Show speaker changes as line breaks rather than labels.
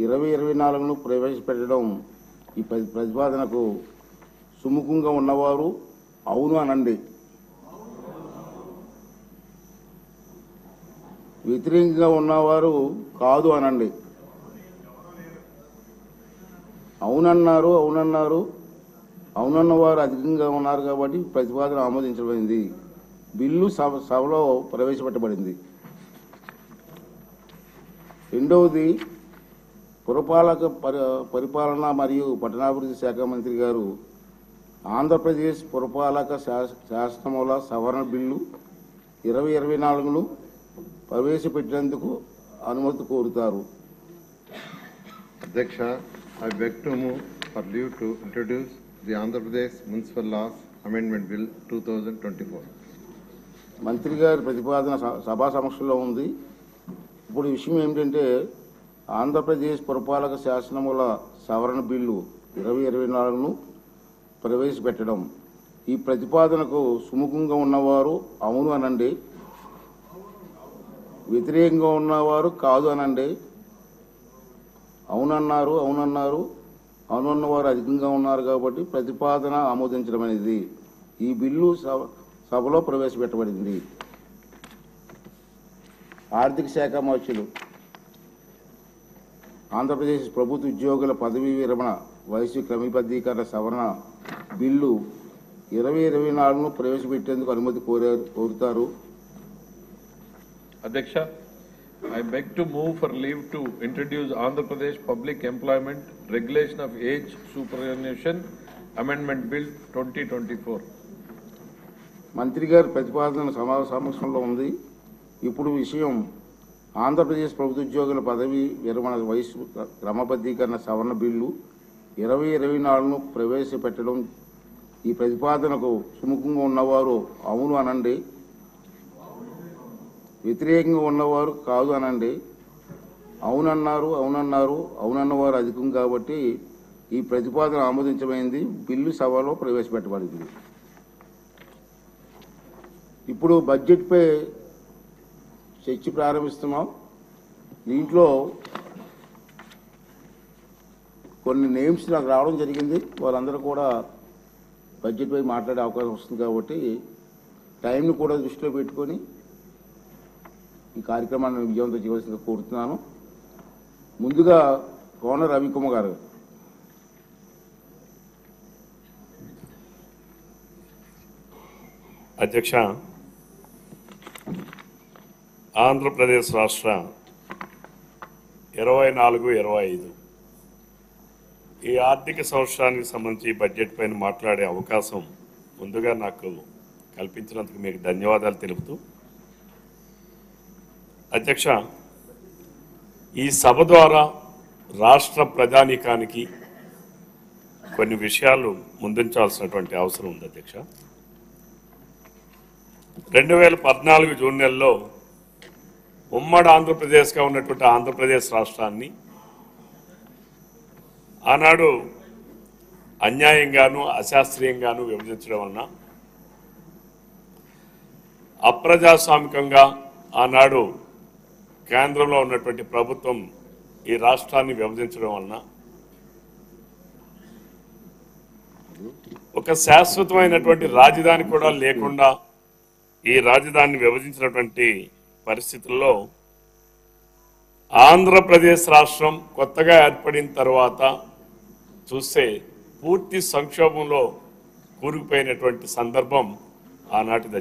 2024ను ప్రవేశపెట్టడం ఈ ప్రతిపాదనకు సుముఖంగా ఉన్నవారు అవును అనండి. వ్యతిరేకంగా ఉన్నవారు కాదు అనండి. అవునన్నారు అవునన్న వారు అధికంగా ఉన్నారు కాబట్టి ప్రతిపాదన ఆమోదించబడింది. బిల్లు సభలో ప్రవేశపెట్టబడింది. రెండవది, పరిపాలన మరియు పట్టణాభివృద్ధి శాఖ మంత్రి గారు ఆంధ్రప్రదేశ్ పురపాలక శాసనముల సవరణ బిల్లు 2024ను ప్రవేశపెట్టేందుకు అనుమతి కోరుతారు.
అధ్యక్ష, I beg to move for leave to introduce the Andhra Pradesh Municipal Laws Amendment Bill 2024.
మంత్రి గారి ప్రతిపాదన సభా సమక్షంలో ఉంది. ఇప్పుడు విషయం ఏమిటంటే ఆంధ్రప్రదేశ్ పురపాలక శాసనముల సవరణ బిల్లు 2024ను ప్రవేశపెట్టడం. ఈ ప్రతిపాదనకు సుముఖంగా ఉన్నవారు అవును అనండి. వ్యతిరేకంగా ఉన్నవారు కాదు అనండి. అవునన్నవారు అధికంగా ఉన్నారు కాబట్టి ప్రతిపాదన ఆమోదించడమైనది. ఈ బిల్లు సభలో ప్రవేశపెట్టబడింది. ఆర్థిక శాఖ మార్పులు. ఆంధ్రప్రదేశ్ ప్రభుత్వ ఉద్యోగుల పదవీ విరమణ వయసు క్రమబద్ధీకరణ సవరణ బిల్లు 2024ను ప్రవేశపెట్టేందుకు అనుమతి కోరుతారు.
అధ్యక్ష, I beg to move for leave to introduce Andhra Pradesh Public Employment Regulation of Age Superannuation Amendment Bill 2024.
మంత్రి గారి ప్రతిపాదన సమక్షంలో ఉంది. ఇప్పుడు విషయం ఆంధ్రప్రదేశ్ ప్రభుత్వ ఉద్యోగుల పదవీ విరమణ వయసు క్రమబద్ధీకరణ సవరణ బిల్లు 2024ను ప్రవేశపెట్టడం. ఈ ప్రతిపాదనకు సుముఖంగా ఉన్నవారు అవును అనండి. వ్యతిరేకంగా ఉన్నవారు కాదు అనండి. అవునన్నవారు అధికం కాబట్టి ఈ ప్రతిపాదన ఆమోదించబడింది. బిల్లు సభలో ప్రవేశపెట్టబడింది. ఇప్పుడు బడ్జెట్పై చర్చ ప్రారంభిస్తున్నాం. దీంట్లో కొన్ని నేమ్స్ నాకు రావడం జరిగింది. వాళ్ళందరూ కూడా బడ్జెట్పై మాట్లాడే అవకాశం వస్తుంది కాబట్టి టైంని కూడా దృష్టిలో పెట్టుకొని ఈ కార్యక్రమాన్ని విజయవంతం చేయవలసిందిగా కోరుతున్నాను. ముందుగా కోన రవికుమార్ గారు.
అధ్యక్ష, ఆంధ్రప్రదేశ్ రాష్ట్ర 24-25 ఈ ఆర్థిక సంవత్సరానికి సంబంధించి బడ్జెట్ పైన మాట్లాడే అవకాశం ముందుగా నాకు కల్పించినందుకు మీకు ధన్యవాదాలు తెలుపుతూ, అధ్యక్ష, ఈ సభ ద్వారా రాష్ట్ర ప్రజానీకానికి కొన్ని విషయాలు ముందుంచాల్సినటువంటి అవసరం ఉంది. అధ్యక్ష, 2014 జూన్ నెలలో ఉమ్మడి ఆంధ్రప్రదేశ్గా ఉన్నటువంటి ఆంధ్రప్రదేశ్ రాష్ట్రాన్ని ఆనాడు అన్యాయంగాను అశాస్త్రీయంగాను విభజించడం వలన, అప్రజాస్వామికంగా ఆనాడు కేంద్రంలో ఉన్నటువంటి ప్రభుత్వం ఈ రాష్ట్రాన్ని విభజించడం వలన ఒక శాశ్వతమైనటువంటి రాజధాని కూడా లేకుండా ఈ రాజధానిని విభజించినటువంటి పరిస్థితుల్లో ఆంధ్రప్రదేశ్ రాష్ట్రం కొత్తగా ఏర్పడిన తర్వాత చూస్తే పూర్తి సంక్షోభంలో కూరుకుపోయినటువంటి సందర్భం ఆనాటిది.